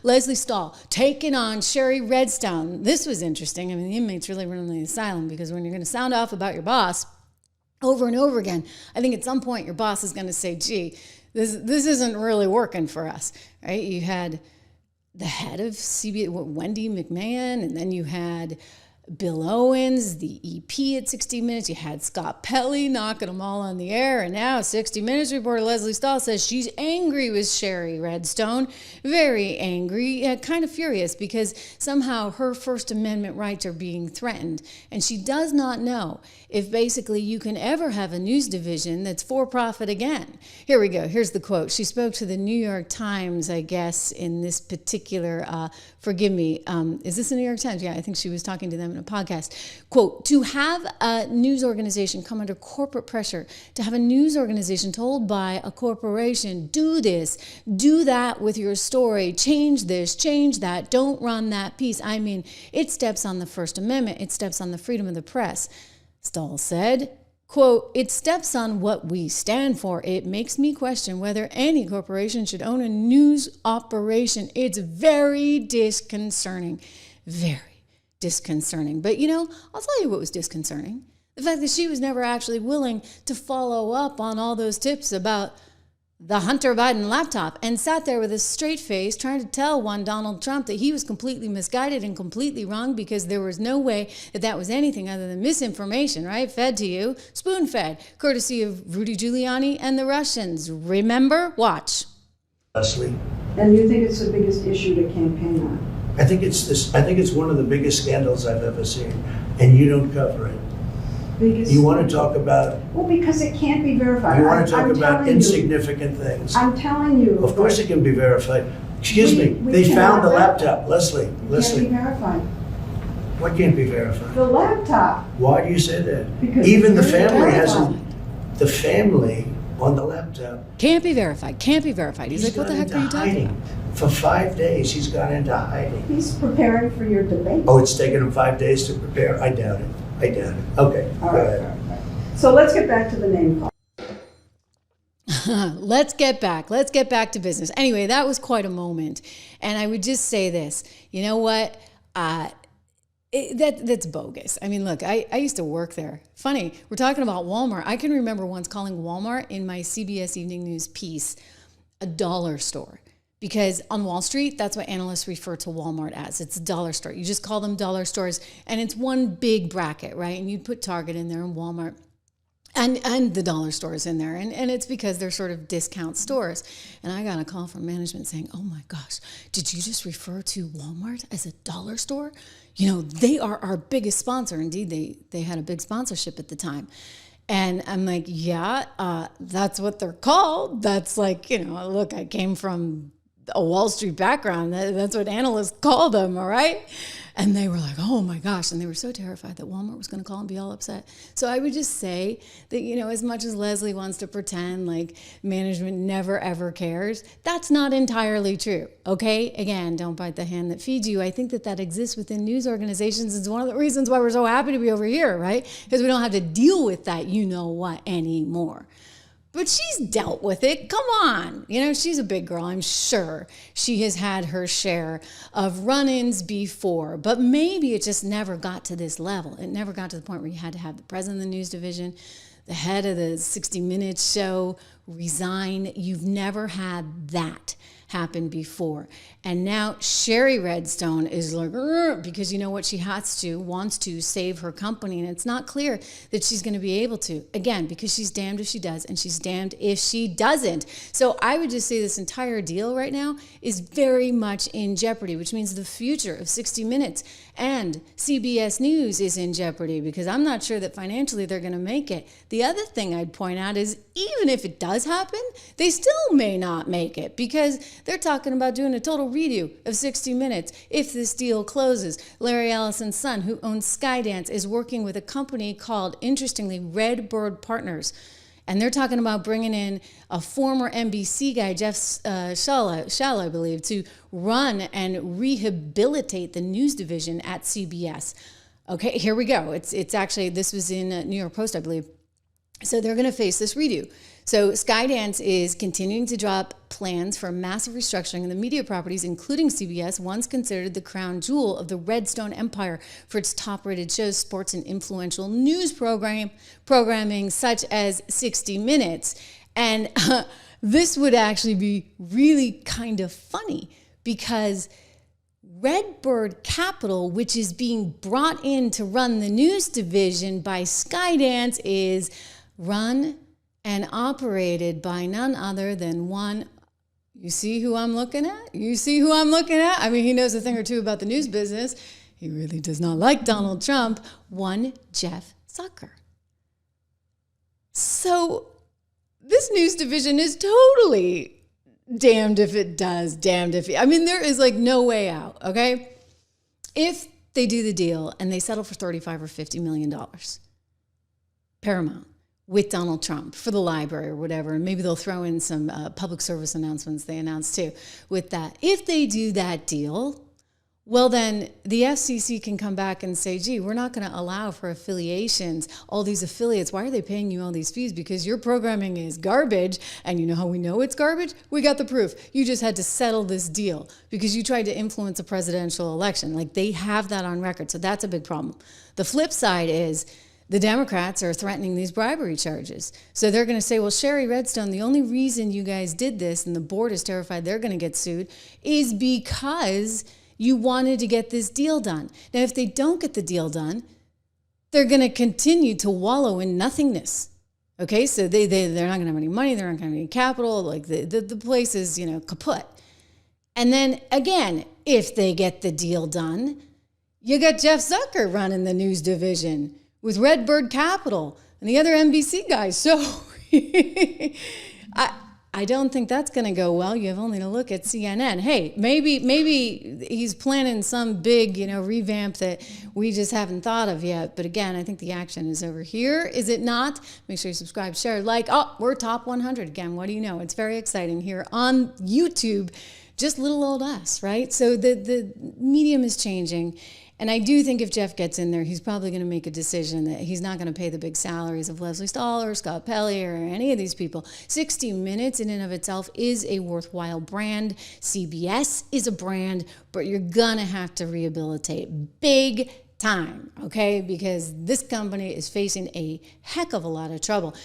Lesley Stahl taking on Shari Redstone. This was interesting. I mean, the inmates really running the asylum, because when you're going to sound off about your boss over and over again, I think at some point your boss is going to say, gee, this isn't really working for us, right? You had the head of CBS, Wendy McMahon, and then you had Bill Owens, the EP at 60 Minutes. You had Scott Pelley knocking them all on the air. And now 60 Minutes reporter Lesley Stahl says she's angry with Shari Redstone. Very angry, kind of furious, because somehow her First Amendment rights are being threatened. And she does not know if basically you can ever have a news division that's for profit again. Here we go. Here's the quote. She spoke to the New York Times, I guess, in this particular, forgive me, is this the New York Times? Yeah, I think she was talking to them in a podcast. Quote, to have a news organization come under corporate pressure, to have a news organization told by a corporation, do this, do that with your story, change this, change that, don't run that piece. I mean, it steps on the First Amendment, it steps on the freedom of the press. Stahl said, quote, it steps on what we stand for. It makes me question whether any corporation should own a news operation. It's very disconcerting. Very disconcerting. But, you know, I'll tell you what was disconcerting. The fact that she was never actually willing to follow up on all those tips about the Hunter Biden laptop, and sat there with a straight face trying to tell one Donald Trump that he was completely misguided and completely wrong, because there was no way that that was anything other than misinformation, right? Fed to you, spoon-fed, courtesy of Rudy Giuliani and the Russians. Remember? Watch. Lesley. And you think it's the biggest issue to campaign on? I think it's one of the biggest scandals I've ever seen, and you don't cover it. You want to talk about... Well, because it can't be verified. You want to talk about insignificant things. I'm telling you. Of course it can be verified. Excuse me, they found the laptop. Lesley. It can't be verified. What can't be verified? The laptop. Why do you say that? Because even the family hasn't... The family on the laptop... Can't be verified. Can't be verified. He's like, what the heck are you talking about? For 5 days, he's gone into hiding. He's preparing for your debate. Oh, it's taken him 5 days to prepare? I doubt it. Okay. All right. So let's get back to the name call. Let's get back to business. Anyway, that was quite a moment. And I would just say this, you know what? That's bogus. I mean, look, I used to work there. Funny, we're talking about Walmart. I can remember once calling Walmart in my CBS Evening News piece a dollar store. Because on Wall Street, that's what analysts refer to Walmart as. It's a dollar store. You just call them dollar stores, and it's one big bracket, right? And you put Target in there and Walmart and the dollar stores in there. And it's because they're sort of discount stores. And I got a call from management saying, oh my gosh, did you just refer to Walmart as a dollar store? You know, they are our biggest sponsor. Indeed, they had a big sponsorship at the time. And I'm like, yeah, that's what they're called. That's like, you know, look, I came from a Wall Street background. That's what analysts call them, all right? And they were like, oh my gosh. And they were so terrified that Walmart was going to call and be all upset. So I would just say that, you know, as much as Lesley wants to pretend like management never ever cares, that's not entirely true, okay? Again, don't bite the hand that feeds you. I think that exists within news organizations. It's one of the reasons why we're so happy to be over here, right? Because we don't have to deal with that you-know-what anymore. But she's dealt with it. Come on. You know, she's a big girl. I'm sure she has had her share of run-ins before. But maybe it just never got to this level. It never got to the point where you had to have the president of the news division, the head of the 60 Minutes show resign. You've never had that happen before. And now Shari Redstone is like, because you know what, she wants to save her company, and it's not clear that she's going to be able to, again, because she's damned if she does and she's damned if she doesn't. So I would just say this entire deal right now is very much in jeopardy, which means the future of 60 Minutes and CBS News is in jeopardy, because I'm not sure that financially they're going to make it. The other thing I'd point out is even if it does happen, they still may not make it, because they're talking about doing a total redo of 60 Minutes if this deal closes. Larry Ellison's son, who owns Skydance, is working with a company called, interestingly, Redbird Partners. And they're talking about bringing in a former NBC guy, Jeff Shell, I believe, to run and rehabilitate the news division at CBS. Okay, here we go. It's actually, this was in New York Post, I believe. So they're going to face this redo. So Skydance is continuing to drop plans for massive restructuring in the media properties, including CBS, once considered the crown jewel of the Redstone empire for its top-rated shows, sports, and influential news programming such as 60 Minutes. And this would actually be really kind of funny because Redbird Capital, which is being brought in to run the news division by Skydance, is run and operated by none other than one. You see who I'm looking at? You see who I'm looking at? I mean, he knows a thing or two about the news business. He really does not like Donald Trump. One Jeff Zucker. So this news division is totally damned if it does, damned if it, I mean, there is like no way out, okay? If they do the deal and they settle for $35 or $50 million, Paramount, with Donald Trump for the library or whatever, and maybe they'll throw in some public service announcements they announced too with that. If they do that deal, well then the FCC can come back and say, gee, we're not going to allow for affiliations, all these affiliates. Why are they paying you all these fees? Because your programming is garbage. And you know how we know it's garbage? We got the proof. You just had to settle this deal because you tried to influence a presidential election. Like, they have that on record. So that's a big problem. The flip side is the Democrats are threatening these bribery charges. So they're going to say, well, Shari Redstone, the only reason you guys did this, and the board is terrified they're going to get sued, is because you wanted to get this deal done. Now, if they don't get the deal done, they're going to continue to wallow in nothingness. Okay, so they're not going to have any money, they're not going to have any capital, like the place is, kaput. And then again, if they get the deal done, you got Jeff Zucker running the news division with Redbird Capital and the other NBC guys. So I don't think that's going to go well. You have only to look at CNN. Hey, maybe he's planning some big, revamp that we just haven't thought of yet. But again, I think the action is over here. Is it not? Make sure you subscribe, share, like. Oh, we're top 100 again. What do you know? It's very exciting here on YouTube. Just little old us, right? So the medium is changing. And I do think if Jeff gets in there, he's probably going to make a decision that he's not going to pay the big salaries of Lesley Stahl or Scott Pelley or any of these people. 60 Minutes in and of itself is a worthwhile brand. CBS is a brand, but you're going to have to rehabilitate big time, okay? Because this company is facing a heck of a lot of trouble.